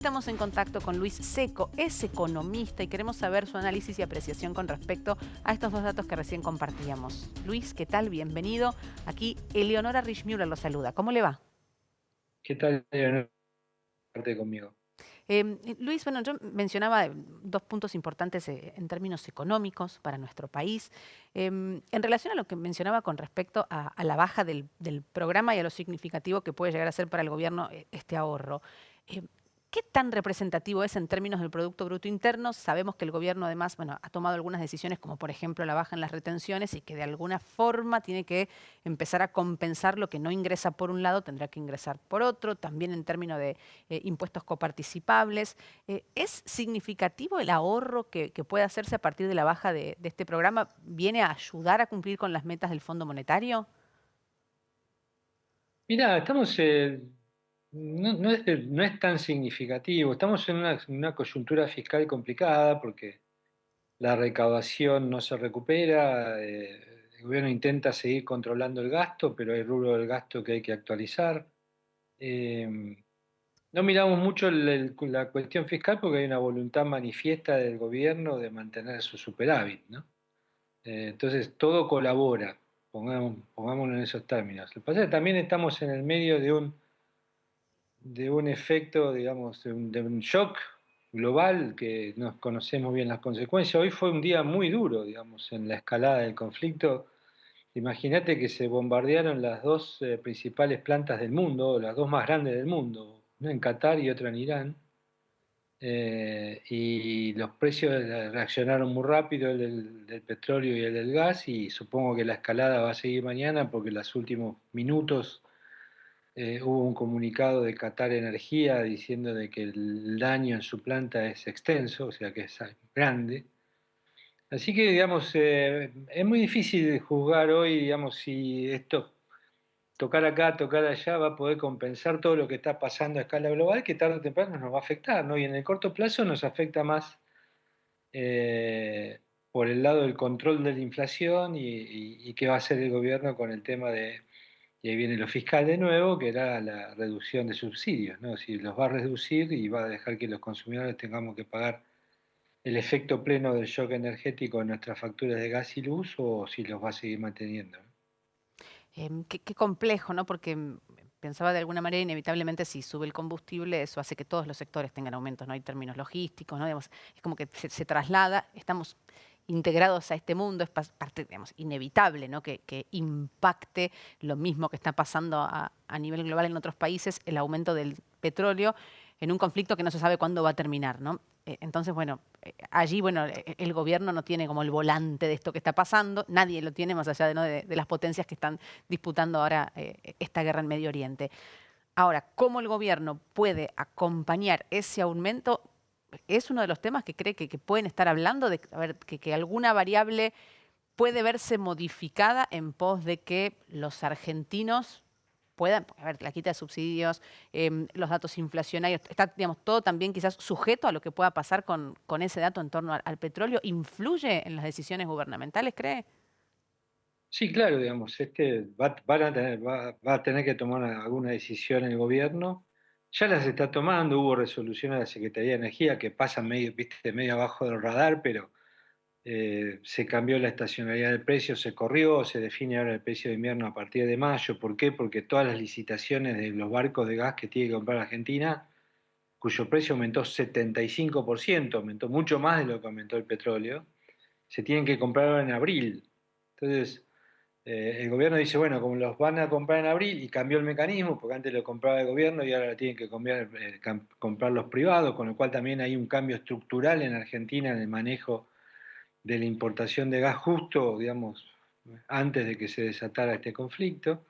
Estamos en contacto con Luis Seco, es economista y queremos saber su análisis y apreciación con respecto a estos dos datos que recién compartíamos. Luis, ¿qué tal? Bienvenido. Aquí Eleonora Richmüller lo saluda. ¿Cómo le va? ¿Qué tal, Leonor? Comparte conmigo. Luis, bueno, yo mencionaba dos puntos importantes en términos económicos para nuestro país. En relación a lo que mencionaba con respecto a la baja del programa y a lo significativo que puede llegar a ser para el gobierno este ahorro. em, ¿Qué tan representativo es en términos del Producto Bruto Interno? Sabemos que el gobierno además, bueno, ha tomado algunas decisiones como por ejemplo la baja en las retenciones y que de alguna forma tiene que empezar a compensar lo que no ingresa por un lado, tendrá que ingresar por otro, también en términos de impuestos coparticipables. ¿Es significativo el ahorro que puede hacerse a partir de la baja de este programa? ¿Viene a ayudar a cumplir con las metas del Fondo Monetario? Mirá, no es tan significativo. Estamos en una coyuntura fiscal complicada porque la recaudación no se recupera. El gobierno intenta seguir controlando el gasto, pero hay rubro del gasto que hay que actualizar. Eh, no miramos mucho la cuestión fiscal porque hay una voluntad manifiesta del gobierno de mantener su superávit, ¿no? Entonces todo colabora, pongámoslo en esos términos. Lo que pasa es que también estamos en el medio de un efecto, digamos, de un shock global que no conocemos bien las consecuencias. Hoy fue un día muy duro, digamos, en la escalada del conflicto. Imagínate que se bombardearon las dos principales plantas del mundo, las dos más grandes del mundo, una en Qatar y otra en Irán. Y los precios reaccionaron muy rápido, el del petróleo y el del gas, y supongo que la escalada va a seguir mañana porque en los últimos minutos hubo un comunicado de Qatar Energía diciendo de que el daño en su planta es extenso, o sea que es grande. Así que, digamos, es muy difícil juzgar hoy, digamos, si esto tocar acá, tocar allá, va a poder compensar todo lo que está pasando a escala global, que tarde o temprano nos va a afectar, ¿no? Y en el corto plazo nos afecta más eh, por el lado del control de la inflación y qué va a hacer el gobierno con el tema de, y ahí viene lo fiscal de nuevo, que era la reducción de subsidios, ¿no? Si los va a reducir y va a dejar que los consumidores tengamos que pagar el efecto pleno del shock energético en nuestras facturas de gas y luz o si los va a seguir manteniendo, ¿no? Qué complejo, ¿no? Porque pensaba de alguna manera, inevitablemente, si sube el combustible, eso hace que todos los sectores tengan aumentos, ¿no? Hay términos logísticos, ¿no? Digamos, es como que se traslada, estamos integrados a este mundo, es parte, digamos, inevitable, ¿no? Que impacte lo mismo que está pasando a nivel global en otros países, el aumento del petróleo en un conflicto que no se sabe cuándo va a terminar, ¿no? Entonces, bueno, allí, bueno, el gobierno no tiene como el volante de esto que está pasando, nadie lo tiene más allá de, ¿no? de las potencias que están disputando ahora esta guerra en Medio Oriente. Ahora, ¿cómo el gobierno puede acompañar ese aumento? Es uno de los temas que cree que pueden estar hablando de a ver, que alguna variable puede verse modificada en pos de que los argentinos puedan, a ver, la quita de subsidios, los datos inflacionarios, está, digamos, todo también quizás sujeto a lo que pueda pasar con ese dato en torno al petróleo. ¿Influye en las decisiones gubernamentales, cree? Sí, claro, digamos, va a tener que tomar alguna decisión el gobierno. Ya las está tomando, hubo resoluciones de la Secretaría de Energía que pasan medio, viste, medio abajo del radar, pero se cambió la estacionalidad del precio, se corrió, se define ahora el precio de invierno a partir de mayo. ¿Por qué? Porque todas las licitaciones de los barcos de gas que tiene que comprar Argentina, cuyo precio aumentó 75%, aumentó mucho más de lo que aumentó el petróleo, se tienen que comprar ahora en abril. Entonces, el gobierno dice, bueno, como los van a comprar en abril y cambió el mecanismo, porque antes lo compraba el gobierno y ahora lo tienen que comprar los privados, con lo cual también hay un cambio estructural en Argentina en el manejo de la importación de gas justo, digamos, antes de que se desatara este conflicto.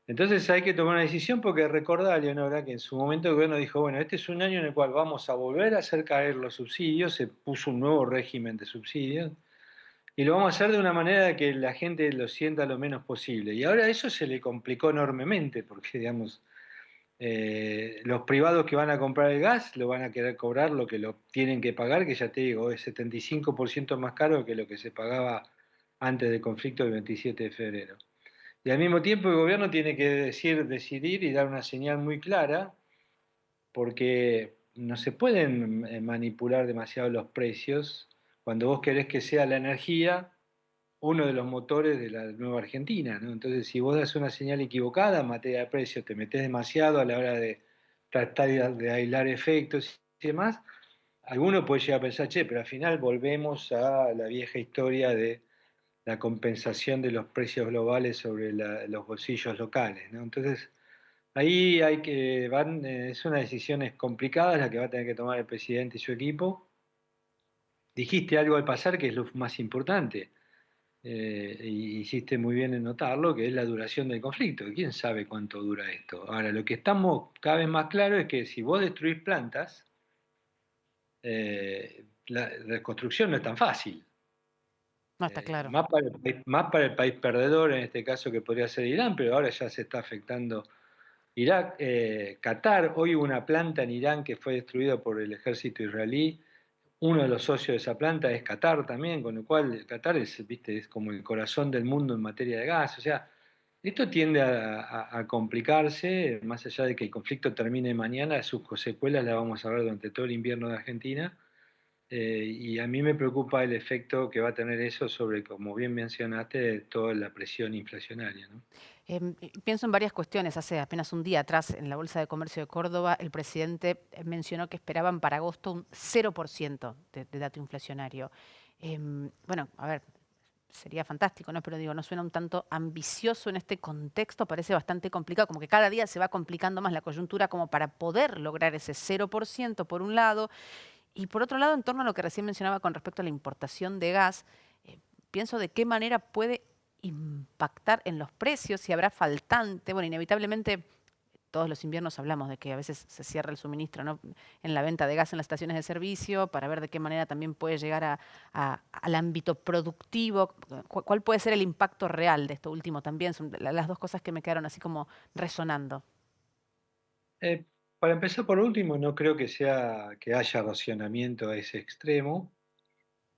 Entonces hay que tomar una decisión porque recordá, Leonora, que en su momento el gobierno dijo, bueno, este es un año en el cual vamos a volver a hacer caer los subsidios, se puso un nuevo régimen de subsidios, y lo vamos a hacer de una manera que la gente lo sienta lo menos posible. Y ahora eso se le complicó enormemente, porque, digamos, los privados que van a comprar el gas lo van a querer cobrar lo que lo tienen que pagar, que ya te digo, es 75% más caro que lo que se pagaba antes del conflicto del 27 de febrero. Y al mismo tiempo el gobierno tiene que decidir y dar una señal muy clara, porque no se pueden manipular demasiado los precios cuando vos querés que sea la energía uno de los motores de la nueva Argentina, ¿no? Entonces, si vos das una señal equivocada en materia de precio, te metés demasiado a la hora de tratar de aislar efectos y demás, alguno puede llegar a pensar, che, pero al final volvemos a la vieja historia de la compensación de los precios globales sobre los bolsillos locales, ¿no? Entonces, ahí es una decisión complicada la que va a tener que tomar el presidente y su equipo. Dijiste algo al pasar que es lo más importante, y hiciste muy bien en notarlo, que es la duración del conflicto. ¿Quién sabe cuánto dura esto? Ahora, lo que estamos cada vez más claro es que si vos destruís plantas, la reconstrucción no es tan fácil. No, está claro. Más para el país perdedor, en este caso que podría ser Irán, pero ahora ya se está afectando Irak, Qatar. Hoy hubo una planta en Irán que fue destruida por el ejército israelí. Uno de los socios de esa planta es Qatar también, con lo cual Qatar es, viste, es como el corazón del mundo en materia de gas. O sea, esto tiende a complicarse, más allá de que el conflicto termine mañana, sus secuelas las vamos a ver durante todo el invierno de Argentina. Y a mí me preocupa el efecto que va a tener eso sobre, como bien mencionaste, toda la presión inflacionaria, ¿no? Pienso en varias cuestiones. Hace apenas un día atrás, en la Bolsa de Comercio de Córdoba, el presidente mencionó que esperaban para agosto un 0% de dato inflacionario. Bueno, a ver, sería fantástico, ¿no? Pero digo, no suena un tanto ambicioso en este contexto, parece bastante complicado, como que cada día se va complicando más la coyuntura como para poder lograr ese 0% por un lado. Y por otro lado, en torno a lo que recién mencionaba con respecto a la importación de gas, eh, pienso de qué manera puede impactar en los precios, si habrá faltante. Bueno, inevitablemente todos los inviernos hablamos de que a veces se cierra el suministro, ¿no? En la venta de gas en las estaciones de servicio, para ver de qué manera también puede llegar al ámbito productivo. ¿Cuál puede ser el impacto real de esto último también? Son las dos cosas que me quedaron así como resonando. Eh, para empezar, por último, no creo que haya racionamiento a ese extremo,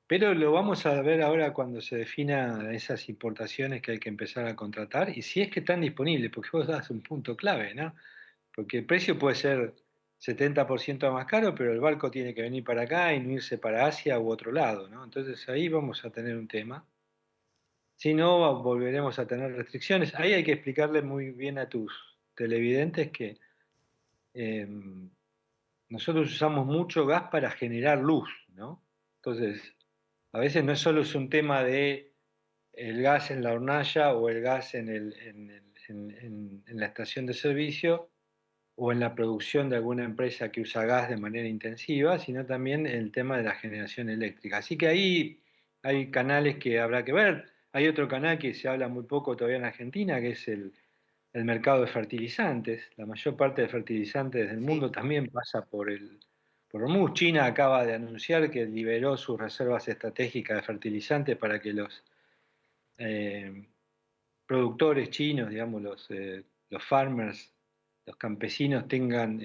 pero lo vamos a ver ahora cuando se defina esas importaciones que hay que empezar a contratar y si es que están disponibles, porque vos das un punto clave, ¿no? Porque el precio puede ser 70% más caro, pero el barco tiene que venir para acá y no irse para Asia u otro lado, ¿no? Entonces ahí vamos a tener un tema. Si no, volveremos a tener restricciones. Ahí hay que explicarle muy bien a tus televidentes que em, nosotros usamos mucho gas para generar luz, ¿no? Entonces, a veces no es solo es un tema de el gas en la hornalla o el gas en la estación de servicio o en la producción de alguna empresa que usa gas de manera intensiva, sino también el tema de la generación eléctrica. Así que ahí hay canales que habrá que ver. Hay otro canal que se habla muy poco todavía en Argentina, que es el mercado de fertilizantes. La mayor parte de fertilizantes del Sí. mundo también pasa por Hormuz. China acaba de anunciar que liberó sus reservas estratégicas de fertilizantes para que los eh, productores chinos, digamos, los farmers, los campesinos tengan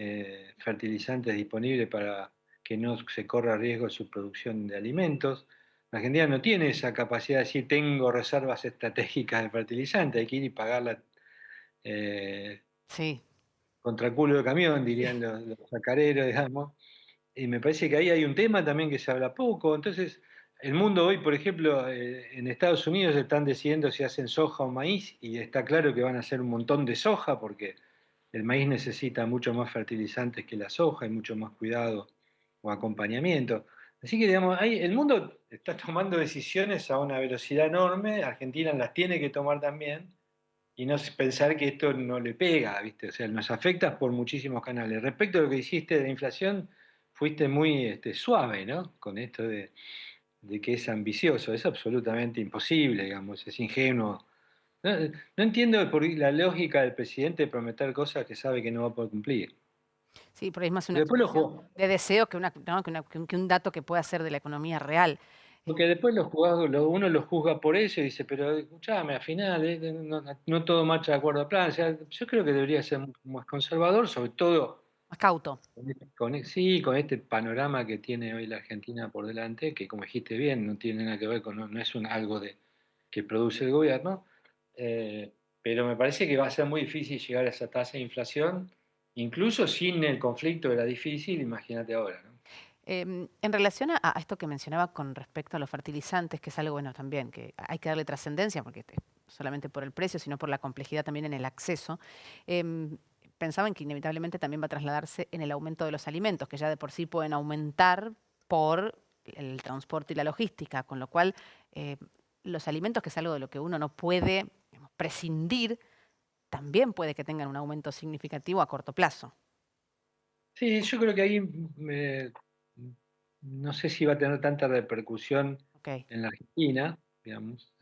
fertilizantes disponibles para que no se corra riesgo su producción de alimentos. La Argentina no tiene esa capacidad de decir tengo reservas estratégicas de fertilizantes, hay que ir y pagarla Sí, contra culo de camión, sí. dirían los acareros, digamos. Y me parece que ahí hay un tema también que se habla poco. Entonces, el mundo hoy, por ejemplo, en Estados Unidos están decidiendo si hacen soja o maíz, y está claro que van a hacer un montón de soja porque el maíz necesita mucho más fertilizantes que la soja y mucho más cuidado o acompañamiento. Así que, digamos, el mundo está tomando decisiones a una velocidad enorme, Argentina las tiene que tomar también, y no pensar que esto no le pega, ¿viste? O sea, nos afecta por muchísimos canales. Respecto a lo que hiciste de la inflación, fuiste muy suave, ¿no? Con esto de que es ambicioso, es absolutamente imposible, digamos, es ingenuo. No, no entiendo la lógica del presidente de prometer cosas que sabe que no va a poder cumplir. Sí, por ahí es más una Porque después lo, expresión ju- de deseo que, ¿no? Que un dato que pueda ser de la economía real. Porque después uno lo juzga por eso y dice, pero escúchame, al final no todo marcha de acuerdo a plan. O sea, yo creo que debería ser mucho más conservador, sobre todo Más cauto. sí, con este panorama que tiene hoy la Argentina por delante, que como dijiste bien, no tiene nada que ver con, no es algo que produce el gobierno, pero me parece que va a ser muy difícil llegar a esa tasa de inflación Incluso sin el conflicto era difícil, imagínate ahora, ¿no? En relación a esto que mencionaba con respecto a los fertilizantes, que es algo bueno también, que hay que darle trascendencia, porque solamente por el precio, sino por la complejidad también en el acceso, em, pensaban que inevitablemente también va a trasladarse en el aumento de los alimentos, que ya de por sí pueden aumentar por el transporte y la logística, con lo cual eh, los alimentos, que es algo de lo que uno no puede, digamos, prescindir, también puede que tengan un aumento significativo a corto plazo. Sí, yo creo que ahí no sé si va a tener tanta repercusión Ok, en la Argentina, digamos.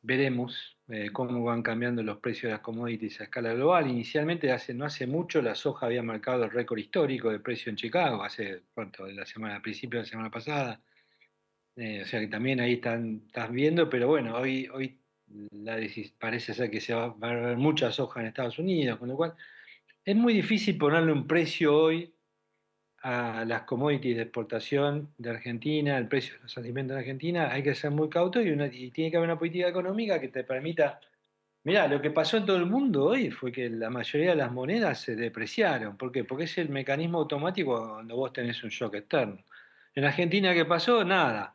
Veremos cómo van cambiando los precios de las commodities a escala global. Inicialmente, no hace mucho, la soja había marcado el récord histórico de precio en Chicago, hace, ¿cuánto? A principios de la semana pasada. O sea que también ahí estás viendo, pero bueno, hoy parece ser que va a haber mucha soja en Estados Unidos, con lo cual es muy difícil ponerle un precio hoy a las commodities de exportación de Argentina, el precio de los alimentos de Argentina. Hay que ser muy cauto y tiene que haber una política económica que te permita. Mirá, lo que pasó en todo el mundo hoy fue que la mayoría de las monedas se depreciaron. ¿Por qué? Porque es el mecanismo automático cuando vos tenés un shock externo. En Argentina, ¿qué pasó? Nada.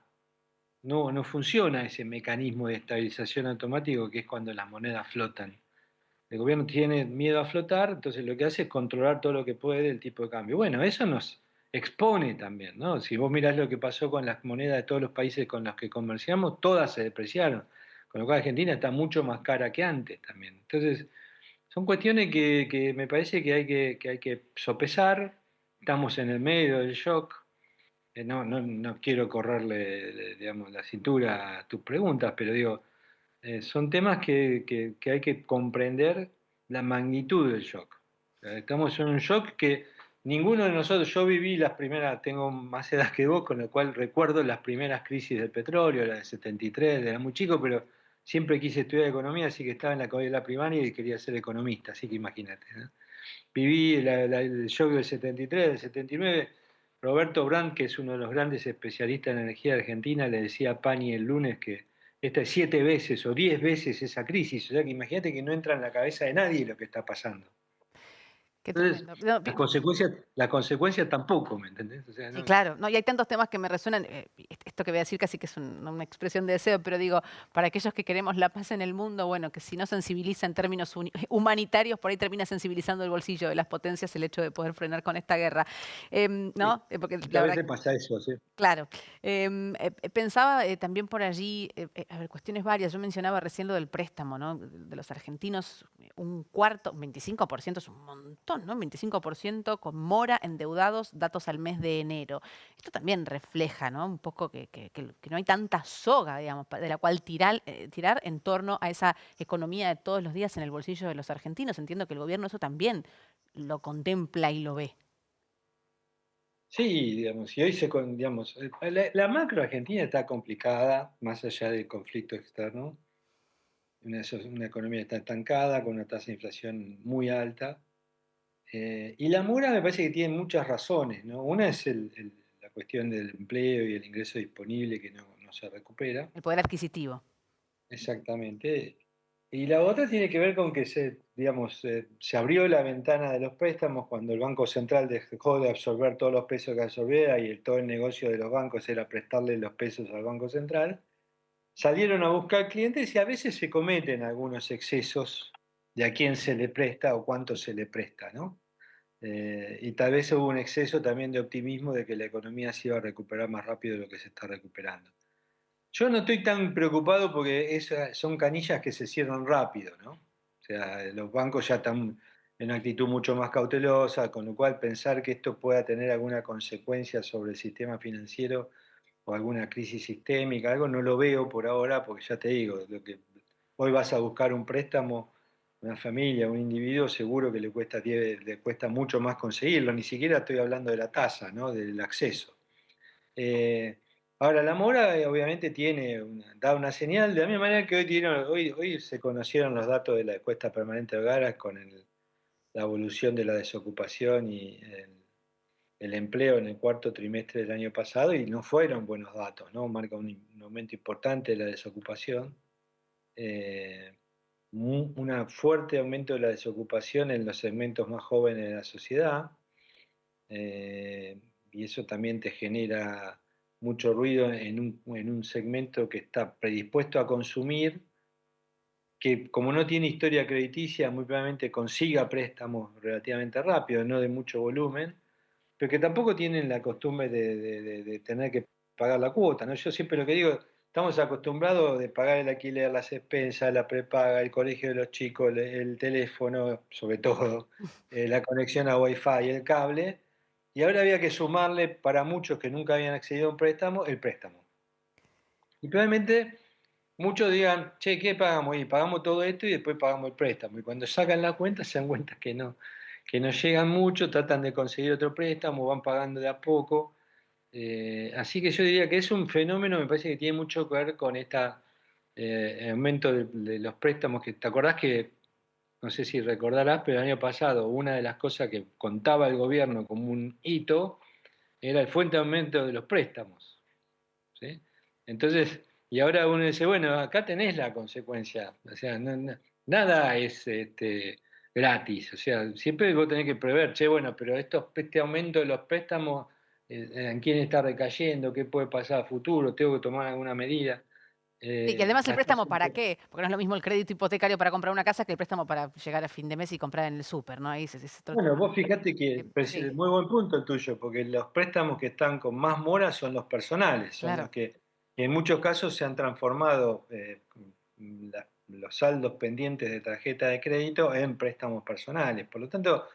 No funciona ese mecanismo de estabilización automático que es cuando las monedas flotan. El gobierno tiene miedo a flotar, entonces lo que hace es controlar todo lo que puede el tipo de cambio. Bueno, eso nos expone también, ¿no? Si vos mirás lo que pasó con las monedas de todos los países con los que comerciamos, todas se depreciaron, con lo cual Argentina está mucho más cara que antes también. Entonces, son cuestiones que me parece que hay que sopesar. Estamos en el medio del shock. No quiero correrle, digamos, la cintura a tus preguntas, pero digo, son temas que hay que comprender la magnitud del shock. Estamos en un shock que ninguno de nosotros, yo viví las primeras, tengo más edad que vos, con lo cual recuerdo las primeras crisis del petróleo, la del 73, era muy chico, pero siempre quise estudiar economía, así que estaba en la primaria y quería ser economista, así que imagínate, ¿no? Viví el shock del 73, del 79. Roberto Brandt, que es uno de los grandes especialistas en energía de Argentina, le decía a Pani el lunes que esta es 7 veces o 10 veces esa crisis. O sea que imagínate que no entra en la cabeza de nadie lo que está pasando. qué Entonces, tremendo. No, las consecuencias tampoco, ¿me entendés? O sea, sí, no. claro. No, y hay tantos temas que me resuenan. Esto que voy a decir casi que es una expresión de deseo, pero digo, para aquellos que queremos la paz en el mundo, bueno, que si no sensibiliza en términos humanitarios, por ahí termina sensibilizando el bolsillo de las potencias el hecho de poder frenar con esta guerra. Sí, ¿No? Porque la muchas verdad. veces pasa eso, sí. Claro. Pensaba también por allí, a ver, cuestiones varias. Yo mencionaba recién lo del préstamo, ¿no? De los argentinos, un cuarto, 25% es un montón, ¿no? 25% con mora endeudados, datos al mes de enero. Esto también refleja, ¿no? Un poco que no hay tanta soga, digamos, de la cual tirar en torno a esa economía de todos los días en el bolsillo de los argentinos. Entiendo que el gobierno eso también lo contempla y lo ve. Sí, digamos, y hoy digamos, la macro argentina está complicada, más allá del conflicto externo. Una economía que está estancada, con una tasa de inflación muy alta. Y la mora me parece que tiene muchas razones, ¿no? Una es la cuestión del empleo y el ingreso disponible que no se recupera, El poder adquisitivo. exactamente. Y la otra tiene que ver con que digamos, se abrió la ventana de los préstamos cuando el Banco Central dejó de absorber todos los pesos que absorbía y todo el negocio de los bancos era prestarle los pesos al Banco Central. Salieron a buscar clientes y a veces se cometen algunos excesos de a quién se le presta o cuánto se le presta, ¿no? Y tal vez hubo un exceso también de optimismo de que la economía se iba a recuperar más rápido de lo que se está recuperando. Yo no estoy tan preocupado porque son canillas que se cierran rápido, ¿no? O sea, los bancos ya están en una actitud mucho más cautelosa, con lo cual pensar que esto pueda tener alguna consecuencia sobre el sistema financiero o alguna crisis sistémica, algo no lo veo por ahora, porque ya te digo, hoy vas a buscar un préstamo, una familia, un individuo, seguro que le cuesta mucho más conseguirlo, ni siquiera estoy hablando de la tasa, ¿no? Del acceso. Eh, Ahora, la mora obviamente da una señal, de la misma manera que hoy se conocieron los datos de la encuesta permanente de hogares con la evolución de la desocupación y el empleo en el cuarto trimestre del año pasado y no fueron buenos datos, ¿no? Marca un aumento importante de la desocupación. Eh, un fuerte aumento de la desocupación en los segmentos más jóvenes de la sociedad, eh, y eso también te genera mucho ruido en un segmento que está predispuesto a consumir, que como no tiene historia crediticia, muy probablemente consiga préstamos relativamente rápido, no de mucho volumen, pero que tampoco tienen la costumbre de tener que pagar la cuota, ¿no? Yo siempre lo que digo, estamos acostumbrados de pagar el alquiler, las expensas, la prepaga, el colegio de los chicos, el teléfono, sobre todo, la conexión a Wi-Fi y el cable, y ahora había que sumarle, para muchos que nunca habían accedido a un préstamo, el préstamo. Y probablemente muchos digan, che, ¿qué pagamos? Y pagamos todo esto y después pagamos el préstamo. Y cuando sacan la cuenta se dan cuenta que no llegan mucho, tratan de conseguir otro préstamo, van pagando de a poco. Así que yo diría que es un fenómeno, me parece que tiene mucho que ver con este aumento de los préstamos, que te acordás que, no sé si recordarás, pero el año pasado una de las cosas que contaba el gobierno como un hito era el fuerte aumento de los préstamos. ¿Sí? Entonces, y ahora uno dice, bueno, acá tenés la consecuencia, o sea, nada es gratis, o sea, siempre vos tenés que prever, che, bueno, pero este aumento de los préstamos, ¿en quién está recayendo? ¿Qué puede pasar a futuro? ¿Tengo que tomar alguna medida? Sí, y además el Hasta préstamo ¿para qué? Porque no es lo mismo el crédito hipotecario para comprar una casa que el préstamo para llegar a fin de mes y comprar en el súper, ¿no? Ahí es otro bueno, tema. vos fíjate que Sí, muy buen punto el tuyo, porque los préstamos que están con más mora son los personales, son los claro. que en muchos casos se han transformado los saldos pendientes de tarjeta de crédito en préstamos personales. Por lo tanto,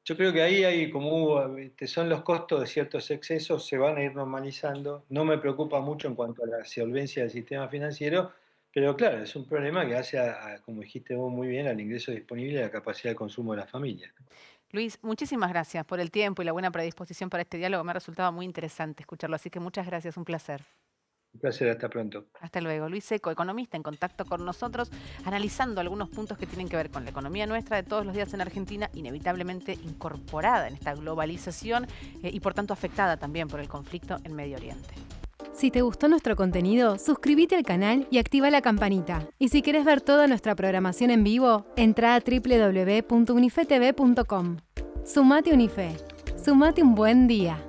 yo creo que ahí hay son los costos de ciertos excesos, se van a ir normalizando. No me preocupa mucho en cuanto a la solvencia del sistema financiero, pero claro, es un problema que hace, como dijiste vos muy bien, al ingreso disponible y a la capacidad de consumo de las familias. Luis, muchísimas gracias por el tiempo y la buena predisposición para este diálogo. Me ha resultado muy interesante escucharlo, así que muchas gracias, un placer. Un placer, hasta pronto. Hasta luego. Luis Seco, economista, en contacto con nosotros, analizando algunos puntos que tienen que ver con la economía nuestra de todos los días en Argentina, inevitablemente incorporada en esta globalización y por tanto afectada también por el conflicto en Medio Oriente. Si te gustó nuestro contenido, suscríbete al canal y activa la campanita. Y si querés ver toda nuestra programación en vivo, entra a www.unifetv.com. Sumate Unife. Sumate un buen día.